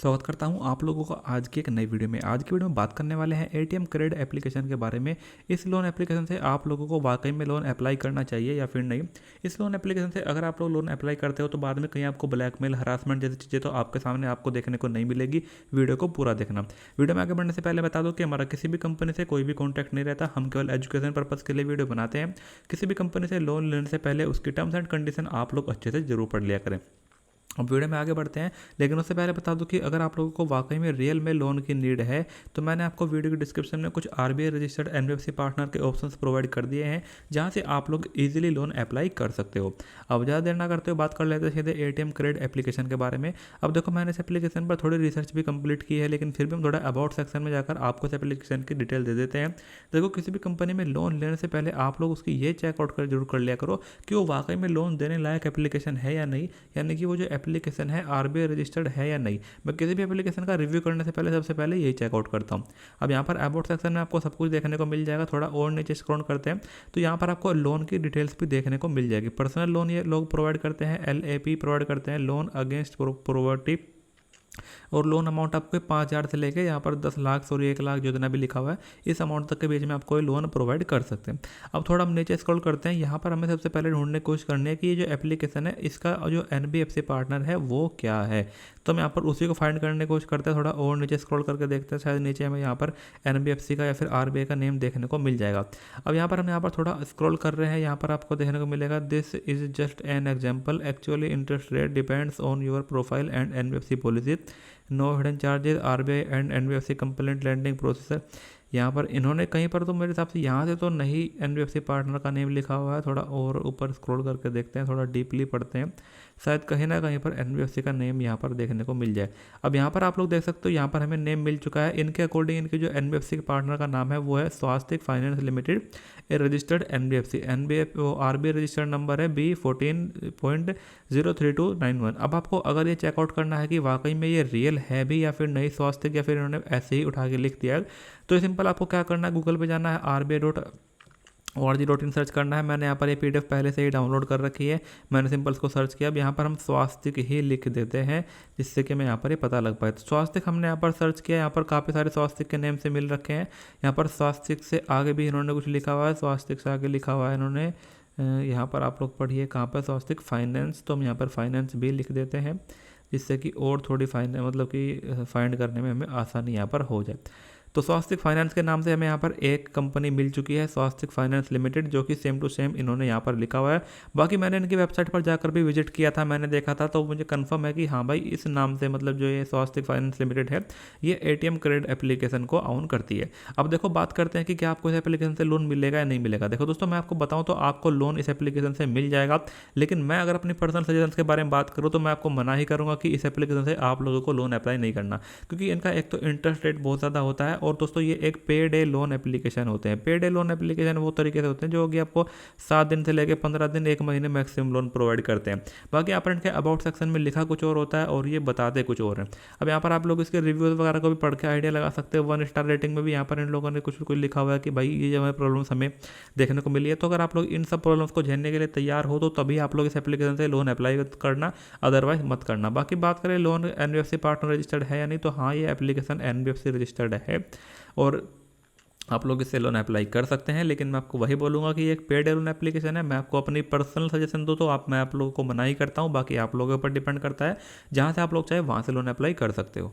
स्वागत करता हूं आप लोगों को आज की एक नई वीडियो में। आज की वीडियो में बात करने वाले हैं एटीएम क्रेडिट एप्लीकेशन के बारे में। इस लोन एप्लीकेशन से आप लोगों को वाकई में लोन अप्लाई करना चाहिए या फिर नहीं। इस लोन एप्लीकेशन से अगर आप लोग लोन अप्लाई करते हो तो बाद में कहीं आपको ब्लैकमेल, हरासमेंट जैसी चीज़ें तो आपके सामने आपको देखने को नहीं मिलेगी। वीडियो को पूरा देखना। वीडियो में आगे बढ़ने से पहले बता दो कि हमारा किसी भी कंपनी से कोई भी कॉन्टैक्ट नहीं रहता। हम केवल एजुकेशन पर्पज़ के लिए वीडियो बनाते हैं। किसी भी कंपनी से लोन लेने से पहले उसकी टर्म्स एंड कंडीशन आप लोग अच्छे से जरूर पढ़ लिया करें। अब वीडियो में आगे बढ़ते हैं, लेकिन उससे पहले बता दूं कि अगर आप लोगों को वाकई में रियल में लोन की नीड है तो मैंने आपको वीडियो के डिस्क्रिप्शन में कुछ आरबीआई रजिस्टर्ड एनबीएफसी पार्टनर के ऑप्शंस प्रोवाइड कर दिए हैं जहां से आप लोग इजीली लोन अप्लाई कर सकते हो। अब ज़्यादा देर ना करते हो बात कर लेते हैं सीधे एटीएम क्रेडिट एप्लीकेशन के बारे में। अब देखो, मैंने इस एप्लीकेशन पर थोड़ी रिसर्च भी कंप्लीट की है, लेकिन फिर भी हम थोड़ा अबाउट सेक्शन में जाकर आपको इस एप्लीकेशन की डिटेल दे देते हैं। देखो, किसी भी कंपनी में लोन लेने से पहले आप लोग उसकी ये चेकआउट कर जरूर कर लिया करो कि वो वाकई में लोन देने लायक एप्लीकेशन है या नहीं, यानी कि वो जो एप्लीकेशन है आरबीआई रजिस्टर्ड है या नहीं। मैं किसी भी एप्लीकेशन का रिव्यू करने से पहले सबसे पहले यही चेकआउट करता हूँ। अब यहाँ पर अबाउट सेक्शन में आपको सब कुछ देखने को मिल जाएगा। थोड़ा और नीचे स्क्रॉल करते हैं तो यहाँ पर आपको लोन की डिटेल्स भी देखने को मिल जाएगी। पर्सनल लोन ये लोग प्रोवाइड करते हैं, एलएपी प्रोवाइड करते हैं, लोन अगेंस्ट प्रॉपर्टी, और लोन अमाउंट आपको 5,000 से लेके यहाँ पर 10 लाख, सॉरी 1 लाख जितना भी लिखा हुआ है इस अमाउंट तक के बीच में आपको ये लोन प्रोवाइड कर सकते हैं। अब थोड़ा हम नीचे स्क्रॉल करते हैं। यहाँ पर हमें सबसे पहले ढूंढने की कोशिश करनी है कि ये जो एप्लीकेशन है इसका जो एनबीएफसी पार्टनर है वो क्या है। तो हम यहाँ पर उसी को फाइंड करने की कोशिश करते हैं। थोड़ा और नीचे स्क्रॉल करके देखते हैं, शायद नीचे हमें यहाँ पर एनबीएफसी का या फिर आरबीआई का नेम देखने को मिल जाएगा। अब यहाँ पर हम यहाँ पर थोड़ा स्क्रॉल कर रहे हैं, यहाँ पर आपको देखने को मिलेगा this is just an example, actually interest rate depends on your profile and NBFC policy, no hidden charges, RBI and NBFC complaint lending processor. यहाँ पर इन्होंने कहीं पर तो मेरे हिसाब से यहाँ से तो नहीं एनबीएफसी पार्टनर का नेम लिखा हुआ है। थोड़ा और ऊपर स्क्रॉल करके देखते हैं, थोड़ा डीपली पढ़ते हैं, शायद कहीं ना कहीं पर एनबीएफसी का नेम यहाँ पर देखने को मिल जाए। अब यहाँ पर आप लोग देख सकते हो, यहाँ पर हमें नेम मिल चुका है। इनके अकॉर्डिंग इनके जो एनबीएफसी के पार्टनर का नाम है वो है Swastik finance limited, a registered NBFC. RBI registered number है B14.03291। अब आपको अगर ये चेकआउट करना है कि वाकई में ये रियल है भी या फिर नहीं स्वास्तिक, या फिर इन्होंने ऐसे ही उठा के लिख दिया है, तो सिंपल आपको क्या करना है, गूगल पे जाना है, RBI.org.in सर्च करना है। मैंने यहाँ पर ये PDF पहले से ही डाउनलोड कर रखी है, मैंने सिंपल इसको सर्च किया। अब यहाँ पर हम स्वास्तिक ही लिख देते हैं जिससे कि मैं यहाँ पर ये पता लग पाए। तो स्वास्तिक हमने यहाँ पर सर्च किया, यहाँ पर काफ़ी सारे स्वास्तिक के नेम से मिल रखे हैं। यहाँ पर स्वास्तिक से आगे भी इन्होंने कुछ लिखा हुआ है, स्वास्तिक से आगे लिखा हुआ है इन्होंने, यहाँ पर आप लोग पढ़िए कहाँ पर, स्वास्तिक फाइनेंस। तो हम यहाँ पर फाइनेंस भी लिख देते हैं जिससे कि और थोड़ी मतलब कि फाइंड करने में हमें आसानी यहाँ पर हो जाए। तो स्वास्तिक फाइनेंस के नाम से हमें यहाँ पर एक कंपनी मिल चुकी है, स्वास्तिक फाइनेंस लिमिटेड, जो कि सेम टू सेम इन्होंने यहाँ पर लिखा हुआ है। बाकी मैंने इनकी वेबसाइट पर जाकर भी विजिट किया था, मैंने देखा था, तो मुझे कंफर्म है कि हाँ भाई इस नाम से मतलब जो ये स्वास्तिक फाइनेंस लिमिटेड है ये एटीएम क्रेडिट एप्लीकेशन को ऑन करती है। अब देखो बात करते हैं कि क्या आपको इस एप्लीकेशन से लोन मिलेगा या नहीं मिलेगा। देखो दोस्तों, मैं आपको बताऊँ तो आपको लोन इस एप्लीकेशन से मिल जाएगा, लेकिन मैं अगर अपनी पर्सनल सजेशन के बारे में बात करूँ तो मैं आपको मना ही करूँगा कि इस एप्लीकेशन से आप लोगों को लोन अप्लाई नहीं करना, क्योंकि इनका एक तो इंटरेस्ट रेट बहुत ज़्यादा होता है, और दोस्तों ये एक पे डे लोन एप्लीकेशन होते हैं। पे डे लोन एप्लीकेशन वो तरीके से होते हैं जो कि आपको 7 दिन से लेकर 15 दिन, 1 महीने मैक्सिमम लोन प्रोवाइड करते हैं। बाकी यहाँ पर इनके अबाउट सेक्शन में लिखा कुछ और होता है और ये बताते कुछ और है। अब यहाँ पर आप लोग इसके रिव्यूज़ वगैरह को भी पढ़ के आइडिया लगा सकते हैं। 1 स्टार रेटिंग में भी यहाँ पर इन लोगों ने कुछ लिखा हुआ है कि भाई ये जो हमें प्रॉब्लम्स हमें देखने को मिली है। तो अगर आप लोग इन सब प्रॉब्लम्स को झेलने के लिए तैयार हो तो तभी आप लोग इस एप्लीकेशन से लोन अप्लाई करना, अदरवाइज मत करना। बाकी बात करें लोन एनबीएफसी पार्टनर रजिस्टर्ड है या नहीं, तो हाँ ये एप्लीकेशन एनबीएफसी रजिस्टर्ड है और आप लोग इससे लोन अप्लाई कर सकते हैं। लेकिन मैं आपको वही बोलूँगा कि एक पेड लोन एप्लीकेशन है। मैं आपको अपनी पर्सनल सजेशन दूँ तो मैं आप लोगों को मना ही करता हूँ, बाकी आप लोगों पर डिपेंड करता है। जहाँ से आप लोग चाहे वहाँ से लोन अप्लाई कर सकते हो।